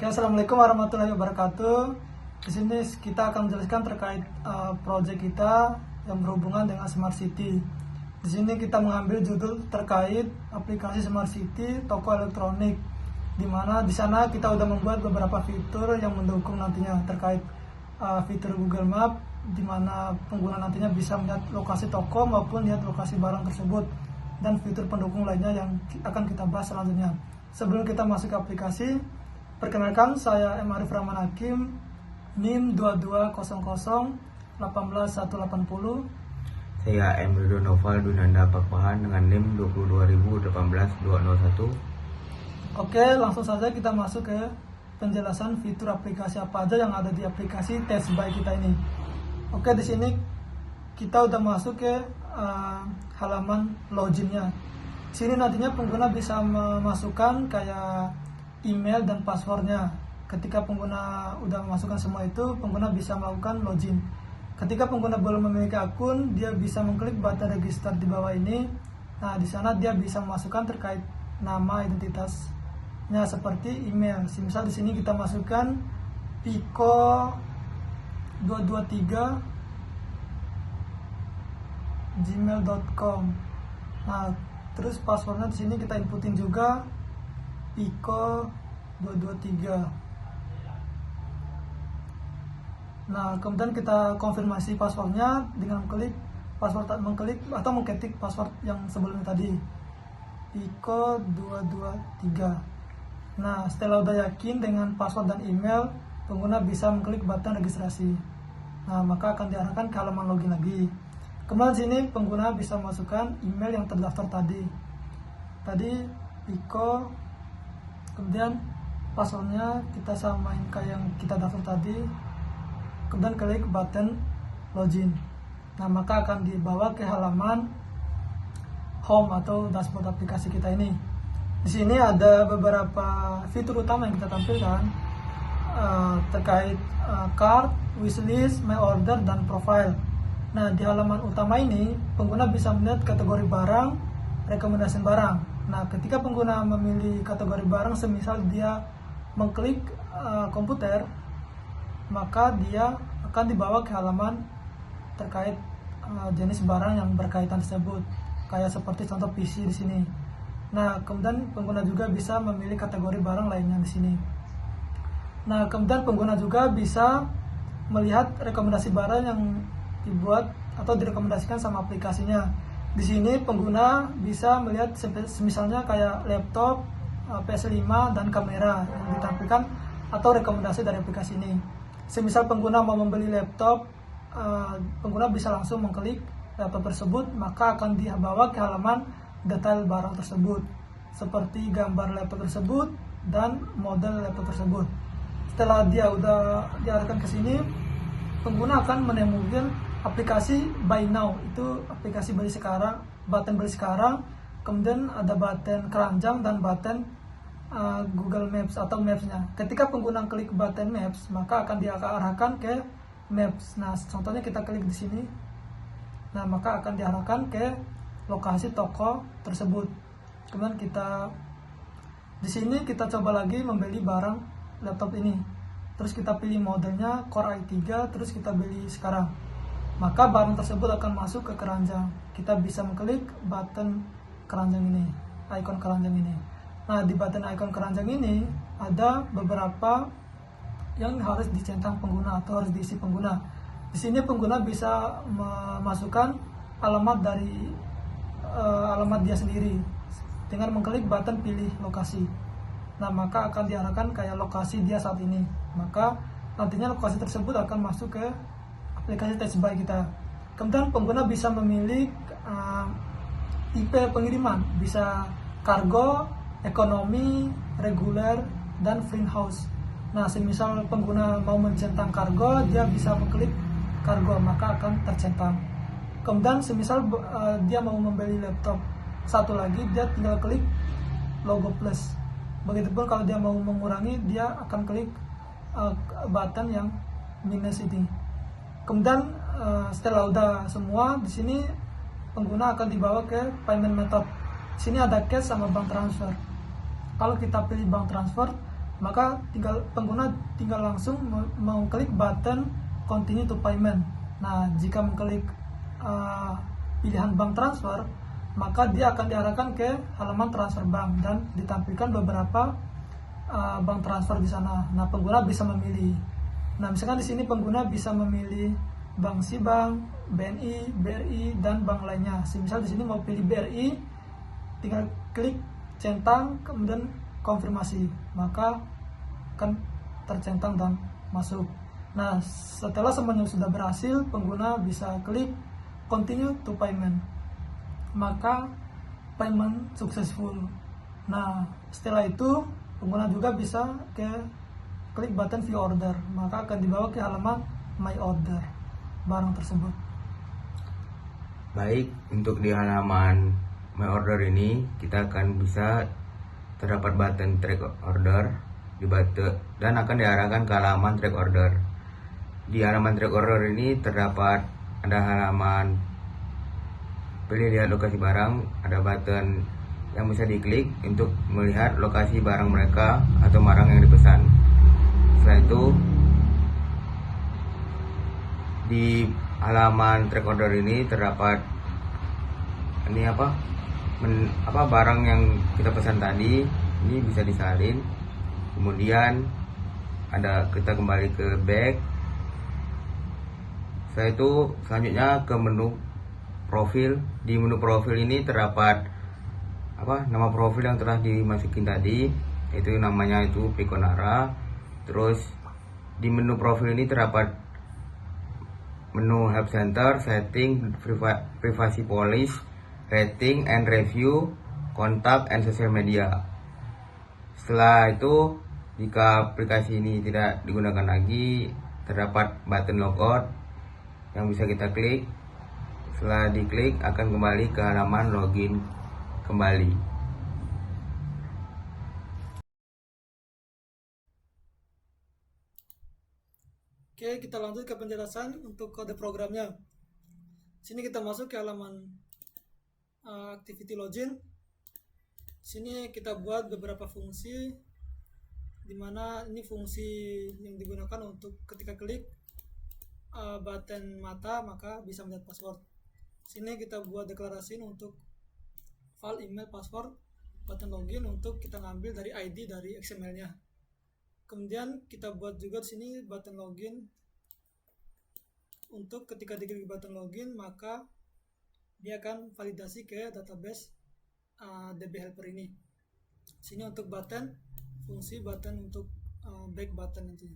Oke, assalamualaikum warahmatullahi wabarakatuh. Di sini kita akan menjelaskan terkait proyek kita yang berhubungan dengan Smart City. Di sini kita mengambil judul terkait aplikasi Smart City toko elektronik, di mana di sana kita sudah membuat beberapa fitur yang mendukung nantinya terkait fitur Google Map, di mana pengguna nantinya bisa melihat lokasi toko maupun lihat lokasi barang tersebut, dan fitur pendukung lainnya yang akan kita bahas selanjutnya. Sebelum kita masuk ke aplikasi, perkenalkan, saya M. Arif Rahman Hakim, NIM 2200 18180. Saya M. Ridho Noval Dunanda Pakpahan dengan NIM 22018 201. Oke, langsung saja kita masuk ke penjelasan fitur aplikasi apa aja yang ada di aplikasi Test By kita ini. Oke, di sini kita udah masuk ke halaman loginnya. Di sini nantinya pengguna bisa memasukkan kayak email dan passwordnya. Ketika pengguna udah memasukkan semua itu, pengguna bisa melakukan login. Ketika pengguna belum memiliki akun, dia bisa mengklik button register di bawah ini. Nah, di sana dia bisa memasukkan terkait nama identitasnya seperti email. Misal di sini kita masukkan pico223@gmail.com. Nah, terus passwordnya di sini kita inputin juga pico223. Nah, kemudian kita konfirmasi passwordnya dengan mengklik atau mengketik password yang sebelumnya tadi, pico223. Nah, setelah udah yakin dengan password dan email, pengguna bisa mengklik button registrasi. Nah, maka akan diarahkan ke halaman login lagi. Kemudian sini pengguna bisa masukkan email yang terdaftar tadi pico, kemudian passwordnya kita samain kayak yang kita daftar tadi, kemudian klik button login. Nah, maka akan dibawa ke halaman home atau dashboard aplikasi kita ini. Di sini ada beberapa fitur utama yang kita tampilkan terkait cart, wishlist, my order, dan profile. Nah, di halaman utama ini pengguna bisa melihat kategori barang, rekomendasi barang. Nah, ketika pengguna memilih kategori barang, semisal dia mengklik komputer, maka dia akan dibawa ke halaman terkait jenis barang yang berkaitan tersebut, kayak seperti contoh PC di sini. Nah, kemudian pengguna juga bisa memilih kategori barang lainnya di sini. Nah, kemudian pengguna juga bisa melihat rekomendasi barang yang dibuat atau direkomendasikan sama aplikasinya. Di sini pengguna bisa melihat misalnya kayak laptop, PS5, dan kamera yang ditampilkan atau rekomendasi dari aplikasi ini. Semisal pengguna mau membeli laptop, pengguna bisa langsung mengklik laptop tersebut, maka akan dibawa ke halaman detail barang tersebut, seperti gambar laptop tersebut dan model laptop tersebut. Setelah dia udah diarahkan ke sini, pengguna akan menemukan aplikasi Buy Now, itu aplikasi beli sekarang, button beli sekarang, kemudian ada button keranjang dan button Google Maps atau Maps-nya. Ketika pengguna klik button Maps, maka akan diarahkan ke Maps. Nah, contohnya kita klik di sini. Nah, maka akan diarahkan ke lokasi toko tersebut. Kemudian di sini kita coba lagi membeli barang laptop ini. Terus kita pilih modelnya Core i3, terus kita beli sekarang. Maka barang tersebut akan masuk ke keranjang. Kita bisa mengklik button keranjang ini, icon keranjang ini. Nah, di button icon keranjang ini ada beberapa yang harus dicentang pengguna atau harus diisi pengguna. Di sini pengguna bisa memasukkan alamat dia sendiri dengan mengklik button pilih lokasi. Nah, maka akan diarahkan kayak lokasi dia saat ini. Maka nantinya lokasi tersebut akan masuk ke aplikasi Test By kita. Kemudian pengguna bisa memilih tipe pengiriman, bisa kargo, ekonomi, reguler, dan free house. Nah, semisal pengguna mau mencentang kargo, dia bisa mengklik kargo, maka akan tercentang. Kemudian semisal dia mau membeli laptop satu lagi, dia tinggal klik logo plus. Begitupun kalau dia mau mengurangi, dia akan klik button yang minus ini. Kemudian setelah udah semua, di sini pengguna akan dibawa ke payment method. Di sini ada cash sama bank transfer. Kalau kita pilih bank transfer, maka pengguna tinggal langsung mengklik button continue to payment. Nah, jika mengklik pilihan bank transfer, maka dia akan diarahkan ke halaman transfer bank dan ditampilkan beberapa bank transfer di sana. Nah, pengguna bisa memilih. Nah, misalkan di sini pengguna bisa memilih bank Sibank, BNI, BRI, dan bank lainnya. Misal di sini mau pilih BRI, tinggal klik centang kemudian konfirmasi, maka akan tercentang dan masuk. Nah, setelah semuanya sudah berhasil, pengguna bisa klik continue to payment, maka payment successful. Nah, setelah itu pengguna juga bisa klik button view order, maka akan dibawa ke halaman my order barang tersebut. Baik, untuk di halaman my order ini kita akan bisa terdapat button track order di button dan akan diarahkan ke halaman track order. Di halaman track order ini terdapat ada halaman pilih lihat lokasi barang, ada button yang bisa diklik untuk melihat lokasi barang mereka atau barang yang dipesan. Setelah itu di halaman track order ini terdapat ini barang yang kita pesan tadi ini bisa disalin. Kemudian kita kembali ke back. Setelah itu selanjutnya ke menu profil. Di menu profil ini terdapat nama profil yang telah dimasukin tadi, itu namanya itu Piconara. Terus di menu profil ini terdapat menu help center, setting, privacy policy, rating and review, kontak, and social media. Setelah itu, jika aplikasi ini tidak digunakan lagi, terdapat button logout yang bisa kita klik. Setelah diklik akan kembali ke halaman login kembali. Oke, kita lanjut ke penjelasan untuk kode programnya. Sini kita masuk ke halaman activity login. Sini kita buat beberapa fungsi, dimana ini fungsi yang digunakan untuk ketika klik button mata maka bisa melihat password. Sini kita buat deklarasi untuk file email password button login untuk kita ngambil dari ID dari XML-nya. Kemudian kita buat juga di sini button login untuk ketika diklik button login maka dia akan validasi ke database DB helper ini. Sini untuk button, fungsi button untuk back button nanti.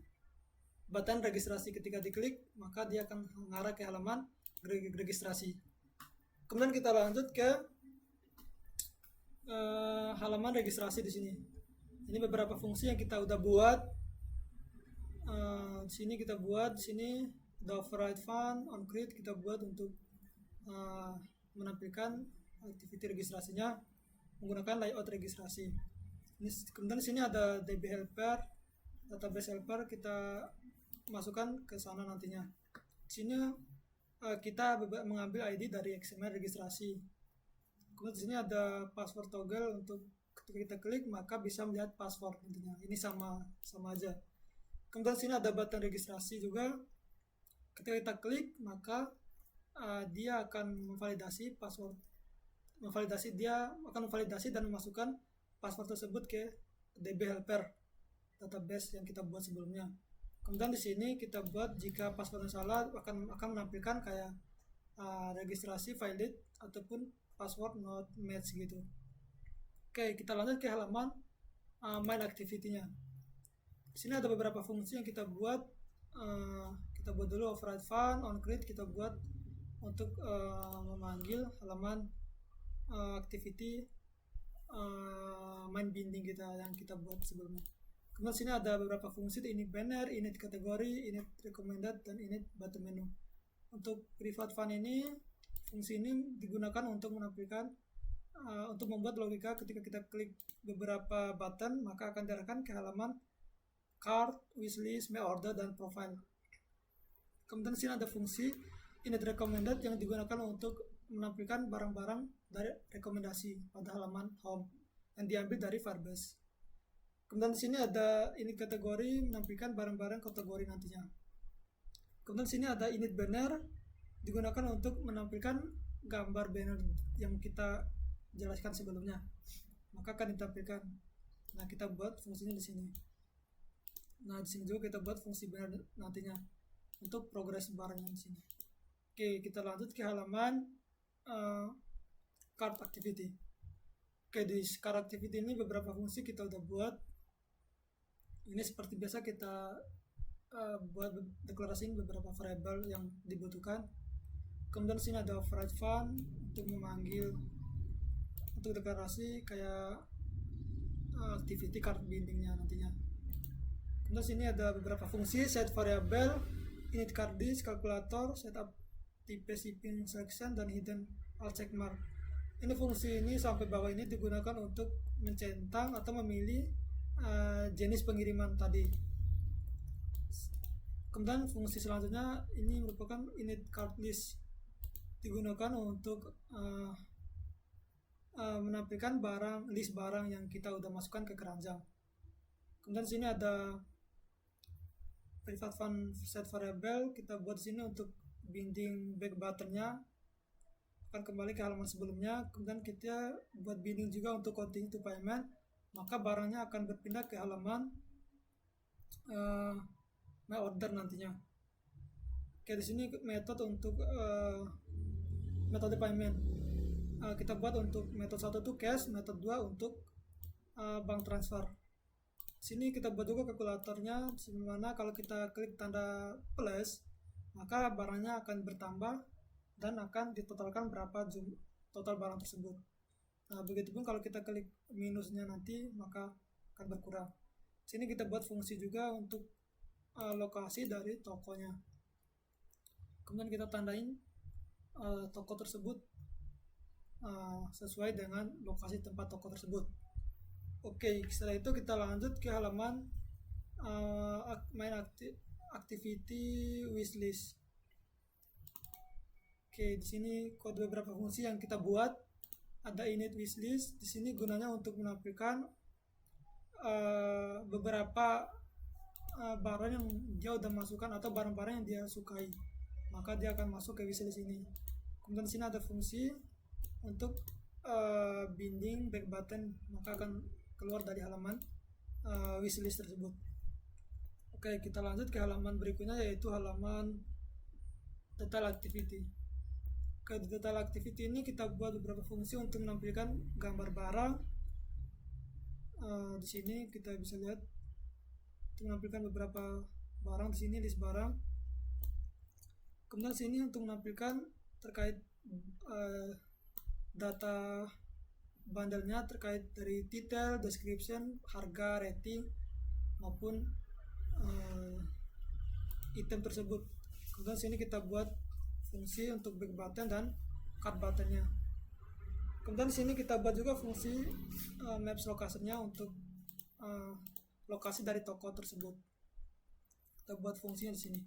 Button registrasi ketika diklik maka dia akan mengarah ke halaman registrasi. Kemudian kita lanjut ke halaman registrasi di sini. Ini beberapa fungsi yang kita udah buat. Sini kita buat, sini the override fund on create kita buat untuk menampilkan activity registrasinya menggunakan layout registrasi. Kemudian di sini ada DB helper, database helper kita masukkan ke sana nantinya. Di sini kita mengambil ID dari XML registrasi. Kemudian di sini ada password toggle untuk ketika kita klik maka bisa melihat password nantinya. Ini sama aja. Kemudian di sini ada button registrasi juga. Ketika kita klik maka dia akan memvalidasi password. Dia akan memvalidasi dan memasukkan password tersebut ke DB helper database yang kita buat sebelumnya. Kemudian di sini kita buat jika passwordnya salah akan menampilkan kayak registrasi valid ataupun password not match gitu. Oke, kita lanjut ke halaman main activity-nya. Di sini ada beberapa fungsi yang kita buat. Kita buat dulu override fund on create kita buat untuk memanggil halaman activity main binding kita yang kita buat sebelumnya. Kemudian sini ada beberapa fungsi, init banner, init kategori, init recommended, dan init button menu. Untuk private fund ini, fungsi ini digunakan untuk menampilkan untuk membuat logika ketika kita klik beberapa button maka akan diarahkan ke halaman cart, wishlist, my order, dan profile. Kemudian sini ada fungsi init recommended yang digunakan untuk menampilkan barang-barang dari rekomendasi pada halaman home yang diambil dari Firebase. Kemudian di sini ada init kategori menampilkan barang-barang kategori nantinya. Kemudian di sini ada init banner digunakan untuk menampilkan gambar banner yang kita jelaskan sebelumnya. Maka akan ditampilkan. Nah, kita buat fungsinya di sini. Nah, di sini juga kita buat fungsi banner nantinya untuk progres barangnya di sini. Oke, kita lanjut ke halaman card activity. Oke, di card activity ini beberapa fungsi kita udah buat. Ini seperti biasa kita buat deklarasi beberapa variabel yang dibutuhkan. Kemudian sini ada override fun untuk memanggil untuk deklarasi kayak activity card bindingnya nantinya. Kemudian sini ada beberapa fungsi set variabel, init card disk, kalkulator, setup tipe shipping selection, dan hidden all check mark. Ini fungsi ini sampai bawah ini digunakan untuk mencentang atau memilih jenis pengiriman tadi. Kemudian fungsi selanjutnya ini merupakan init card list, digunakan untuk menampilkan list barang yang kita udah masukkan ke keranjang. Kemudian sini ada private fun set variable, kita buat sini untuk binding back buttonnya akan kembali ke halaman sebelumnya. Kemudian kita buat binding juga untuk continue to payment, maka barangnya akan berpindah ke halaman my order nantinya. Oke, di sini metode untuk metode payment kita buat untuk metode 1 itu cash, metode 2 untuk bank transfer. Sini kita buat juga kalkulatornya, dimana kalau kita klik tanda plus maka barangnya akan bertambah dan akan ditotalkan berapa total barang tersebut. Nah, begitupun kalau kita klik minusnya nanti maka akan berkurang. Sini kita buat fungsi juga untuk lokasi dari tokonya. Kemudian kita tandain toko tersebut sesuai dengan lokasi tempat toko tersebut. Oke, setelah itu kita lanjut ke halaman main activity wishlist. Oke, di sini kode beberapa fungsi yang kita buat. Ada init wishlist, di sini gunanya untuk menampilkan beberapa barang yang dia udah masukkan atau barang-barang yang dia sukai, maka dia akan masuk ke wishlist ini. Kemudian di sini ada fungsi untuk binding back button, maka akan keluar dari halaman wishlist tersebut. Oke, kita lanjut ke halaman berikutnya, yaitu halaman detail activity. Ke detail activity ini kita buat beberapa fungsi untuk menampilkan gambar barang. Di sini kita bisa lihat untuk menampilkan beberapa barang, di sini list barang. Kemudian sini untuk menampilkan terkait data bundle-nya terkait dari title, description, harga, rating maupun item tersebut. Kemudian sini kita buat fungsi untuk back button dan card buttonnya. Kemudian di sini kita buat juga fungsi maps lokasinya untuk lokasi dari toko tersebut. Kita buat fungsinya di sini.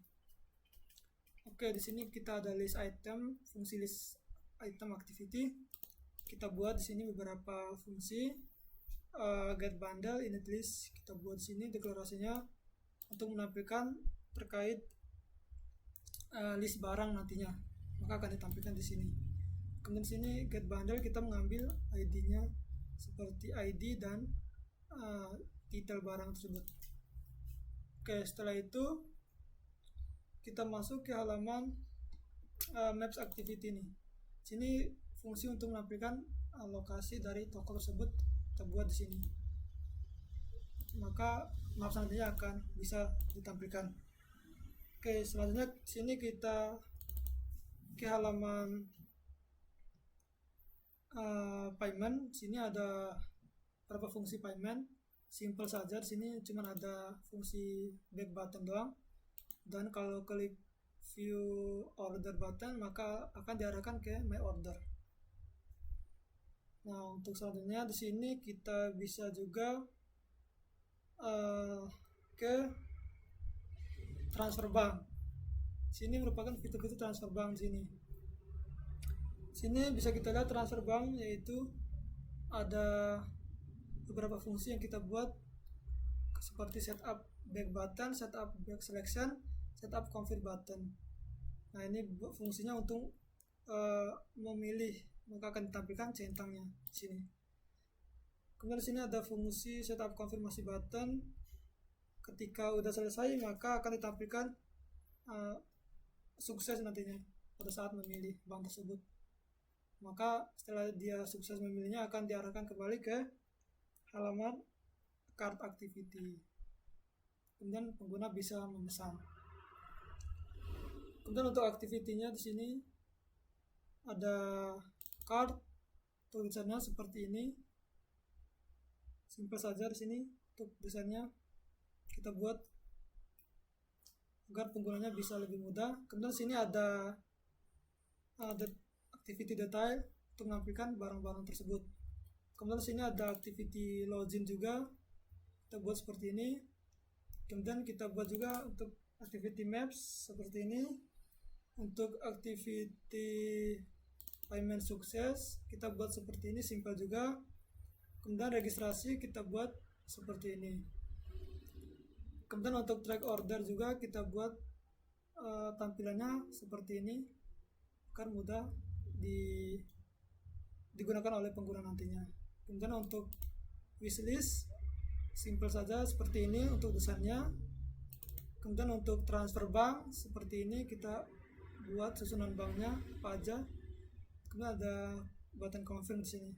Oke, di sini kita ada list item, fungsi list item activity. Kita buat di sini beberapa fungsi get bundle, init list. Kita buat di sini deklarasinya untuk menampilkan terkait list barang nantinya, maka akan ditampilkan di sini. Kemudian di sini get bundle kita mengambil ID-nya seperti ID dan titel barang tersebut. Oke, setelah itu kita masuk ke halaman maps activity ini. Sini fungsi untuk menampilkan lokasi dari toko tersebut kita buat di sini. Maka map nantinya akan bisa ditampilkan. Oke, selanjutnya sini kita ke halaman payment. Sini ada beberapa fungsi payment, simple saja. Di sini cuma ada fungsi back button doang. Dan kalau klik view order button maka akan diarahkan ke my order. Nah, untuk selanjutnya di sini kita bisa juga ke transfer bank. Sini merupakan fitur-fitur transfer bank. Sini bisa kita lihat transfer bank, yaitu ada beberapa fungsi yang kita buat seperti setup back button, setup back selection, setup config button. Nah, ini fungsinya untuk memilih, maka akan ditampilkan centangnya di sini. Kemudian di sini ada fungsi setup konfirmasi button. Ketika udah selesai, maka akan ditampilkan sukses nantinya pada saat memilih bank tersebut. Maka setelah dia sukses memilihnya, akan diarahkan kembali ke halaman card activity. Kemudian pengguna bisa memesan. Kemudian untuk activity-nya di sini ada card, tulisannya seperti ini. Simpel saja di sini untuk desainnya kita buat agar penggunanya bisa lebih mudah. Kemudian di sini ada activity detail untuk menampilkan barang-barang tersebut. Kemudian di sini ada activity login juga, kita buat seperti ini. Kemudian kita buat juga untuk activity maps seperti ini. Untuk activity payment sukses kita buat seperti ini, simpel juga. Kemudian registrasi kita buat seperti ini. Kemudian untuk track order juga kita buat tampilannya seperti ini agar mudah digunakan oleh pengguna nantinya. Kemudian untuk wishlist simpel saja seperti ini untuk desainnya. Kemudian untuk transfer bank seperti ini, kita buat susunan banknya apa aja. Kemudian ada button confirm di sini.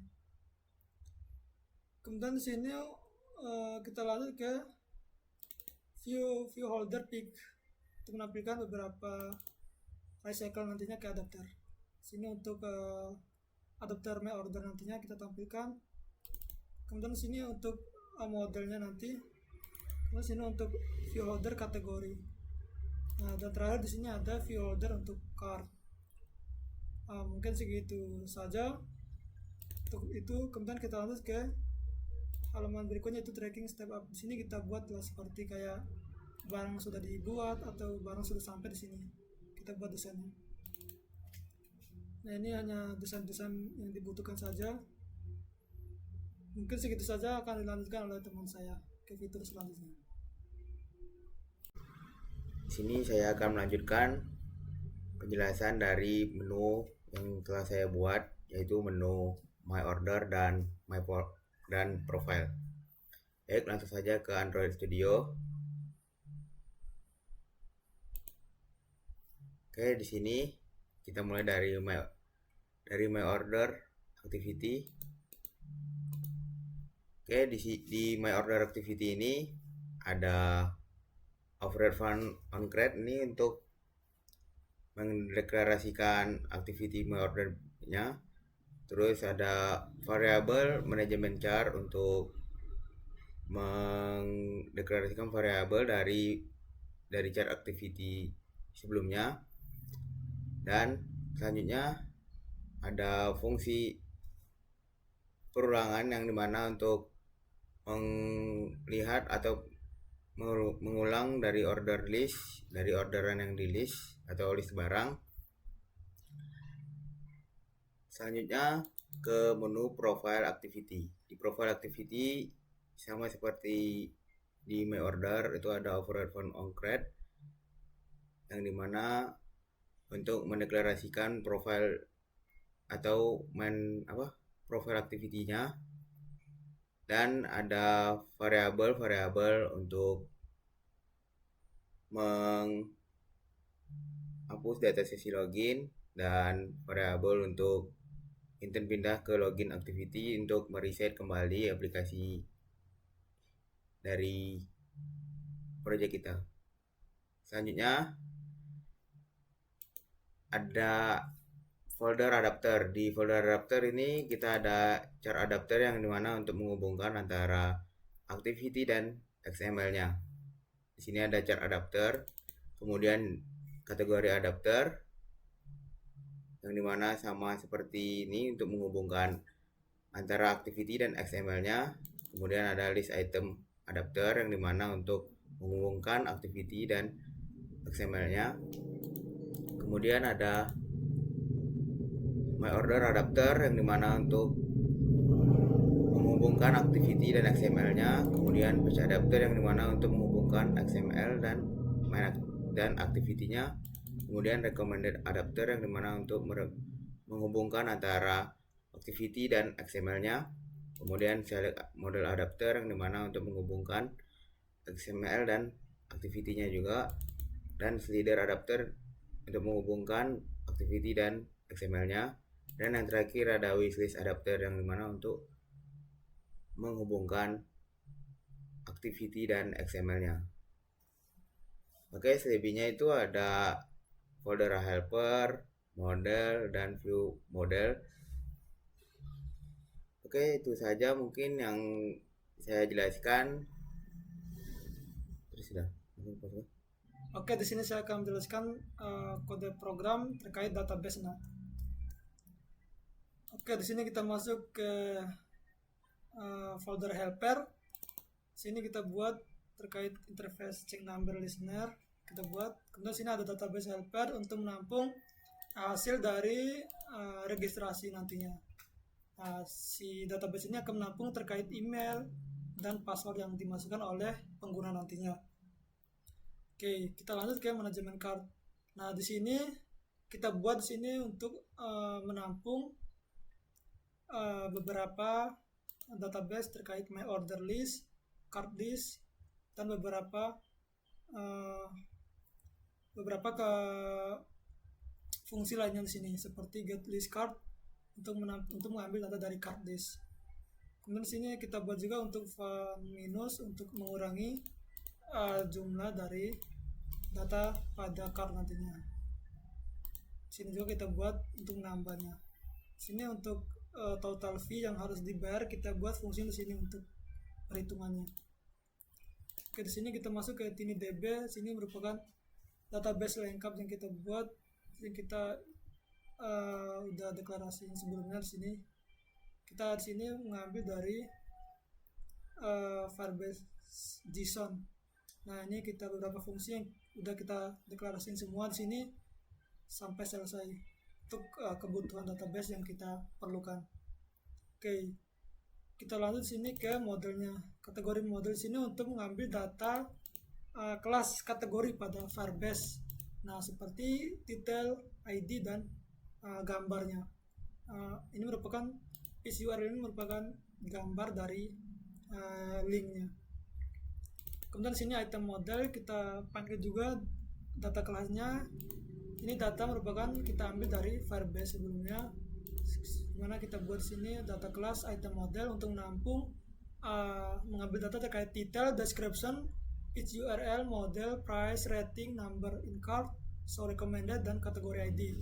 Kemudian di sini kita lanjut ke view holder pick untuk menampilkan beberapa recycle nantinya ke adapter. Sini untuk adapter my order nantinya kita tampilkan. Kemudian sini untuk modelnya nanti. Kemudian sini untuk view holder kategori. Nah, dan terakhir di sini ada view holder untuk card. Mungkin segitu saja untuk itu. Kemudian kita lanjut ke halaman berikutnya, itu tracking step up. Di sini kita buatlah seperti kayak barang sudah dibuat atau barang sudah sampai di sini. Kita buat desainnya. Nah, ini hanya desain-desain yang dibutuhkan saja. Mungkin segitu saja, akan dilanjutkan oleh teman saya ke fitur selanjutnya. Di sini saya akan melanjutkan penjelasan dari menu yang telah saya buat, yaitu menu My Order dan Profile. Baik, langsung saja ke Android Studio. Oke, di sini kita mulai dari My Order Activity. Oke, di My Order Activity ini ada Override Fund on Create ini untuk mendeklarasikan activity My Order-nya. Terus ada variable management chart untuk mendeklarasikan variabel dari chart activity sebelumnya. Dan selanjutnya ada fungsi perulangan yang dimana untuk melihat atau mengulang dari order list, dari orderan yang di list atau list barang. Selanjutnya ke menu Profile Activity. Di Profile Activity sama seperti di My Order, itu ada Override Fund on Create yang dimana untuk mendeklarasikan profile atau profile activity-nya, dan ada variabel untuk menghapus data sesi login, dan variabel untuk intent pindah ke login activity untuk mereset kembali aplikasi dari project kita. Selanjutnya ada folder adapter. Di folder adapter ini kita ada chart adapter yang dimana untuk menghubungkan antara activity dan XML-nya. Di sini ada chart adapter, kemudian kategori adapter yang dimana sama seperti ini untuk menghubungkan antara activity dan XML-nya. Kemudian ada list item adapter yang dimana untuk menghubungkan activity dan XML-nya. Kemudian ada My Order adapter yang dimana untuk menghubungkan activity dan XML-nya, kemudian page adapter yang dimana untuk menghubungkan XML dan activity-nya, kemudian recommended adapter yang dimana untuk menghubungkan antara activity dan XML-nya, kemudian select model adapter yang dimana untuk menghubungkan XML dan activity-nya juga, dan slider adapter untuk menghubungkan activity dan XML-nya, dan yang terakhir ada wishlist adapter yang dimana untuk menghubungkan activity dan XML-nya. Oke, selebihnya itu ada folder helper, model, dan view model. Oke, itu saja mungkin yang saya jelaskan. Terus sudah. Oke, di sini saya akan menjelaskan kode program terkait database. Nah, oke, di sini kita masuk ke folder helper. Sini kita buat terkait interface check number listener. Kita buat. Kemudian sini ada database helper untuk menampung hasil dari registrasi nantinya. Si database ini akan menampung terkait email dan password yang dimasukkan oleh pengguna nantinya. Oke, kita lanjut ke manajemen card. Nah, di sini kita buat di sini untuk menampung beberapa database terkait my order list, card list, dan beberapa ke fungsi lainnya di sini seperti get list card untuk mengambil data dari card list. Kemudian di sini kita buat juga untuk minus untuk mengurangi jumlah dari data pada card nantinya. Sini juga kita buat untuk menambahnya. Sini untuk total fee yang harus dibayar kita buat fungsi di sini untuk perhitungannya. Oke, di sini kita masuk ke TinyDB. Sini merupakan database lengkap yang kita buat, yang kita udah deklarasi sebelumnya. Di sini kita di sini mengambil dari Firebase JSON. Nah, ini kita beberapa fungsi yang udah kita deklarasiin semua di sini sampai selesai untuk kebutuhan database yang kita perlukan. Oke, kita lanjut sini ke modelnya. Kategori model sini untuk mengambil data kelas kategori pada Firebase. Nah, seperti title, ID, dan gambarnya. Ini merupakan URL ini merupakan gambar dari linknya. Kemudian sini item model kita panggil juga data kelasnya. Ini data merupakan kita ambil dari Firebase sebelumnya, dimana kita buat sini data kelas item model untuk menampung mengambil data terkait title, description, each URL, model, price, rating, number in cart, so recommended, dan kategori ID.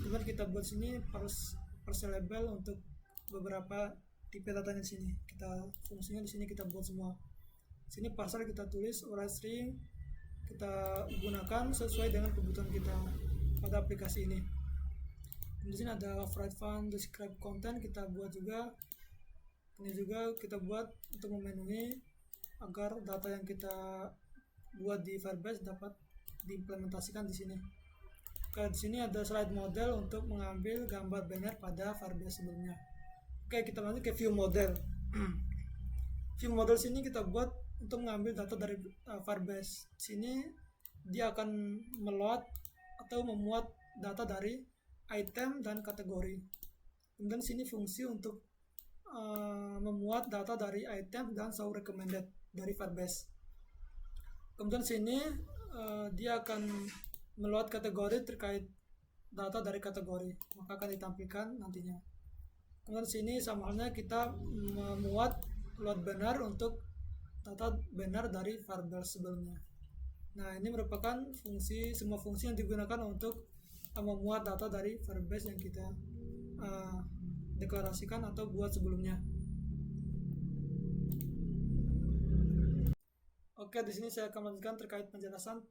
Kemudian kita buat sini parse label untuk beberapa tipe datanya di sini. Kita fungsinya di sini kita buat semua. Sini parcel kita tulis write string, kita gunakan sesuai dengan kebutuhan kita pada aplikasi ini. Di sini ada write font, describe content kita buat juga. Ini juga kita buat untuk memenuhi agar data yang kita buat di Firebase dapat diimplementasikan di sini. Oke, di sini ada slide model untuk mengambil gambar banner pada Firebase sebelumnya. Oke, kita lanjut ke view model. View model sini kita buat untuk mengambil data dari Firebase. Sini dia akan meload atau memuat data dari item dan kategori. Kemudian sini fungsi untuk memuat data dari item dan show recommended dari Firebase. Kemudian sini dia akan meload kategori terkait data dari kategori, maka akan ditampilkan nantinya. Kemudian sini sama halnya kita memuat load banner untuk data banner dari Firebase sebelumnya. Nah, ini merupakan semua fungsi yang digunakan untuk memuat data dari Firebase yang kita deklarasikan atau buat sebelumnya. Oke, di sini saya akan melanjutkan terkait penjelasan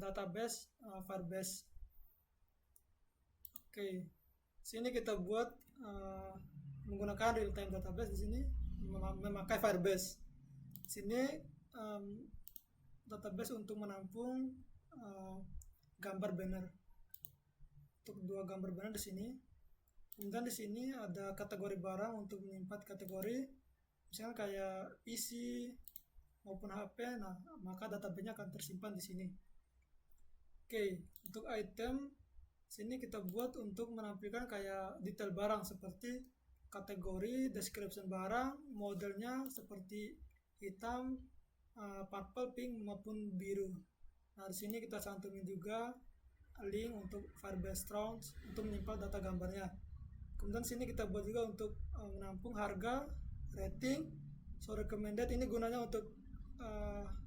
database Firebase. Oke, sini kita buat menggunakan real time database di sini memakai Firebase. Sini database untuk menampung gambar banner. Untuk dua gambar banner di sini. Kemudian di sini ada kategori barang untuk menyimpan kategori. misalnya kayak PC maupun HP, nah maka database-nya akan tersimpan di sini. Oke, untuk item sini kita buat untuk menampilkan kayak detail barang seperti kategori, description barang, modelnya seperti hitam, purple, pink maupun biru. Nah, di sini kita cantumin juga link untuk Firebase Trons untuk menyimpan data gambarnya. Kemudian sini kita buat juga untuk menampung harga, rating, so recommended. Ini gunanya untuk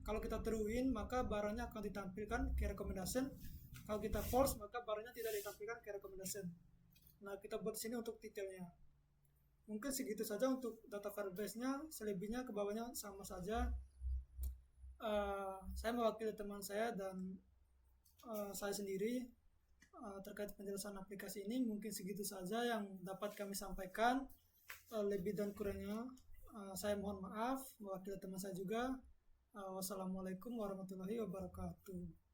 kalau kita teruin maka barangnya akan ditampilkan ke recommendation. Kalau kita force maka barangnya tidak ditampilkan ke recommendation. Nah, kita buat sini untuk detailnya. Mungkin segitu saja untuk data Firebase-nya. Selebihnya ke bawahnya sama saja. Saya mewakili teman saya dan saya sendiri terkait penjelasan aplikasi ini. Mungkin segitu saja yang dapat kami sampaikan. Lebih dan kurangnya saya mohon maaf, mewakili teman saya juga. Wassalamualaikum warahmatullahi wabarakatuh.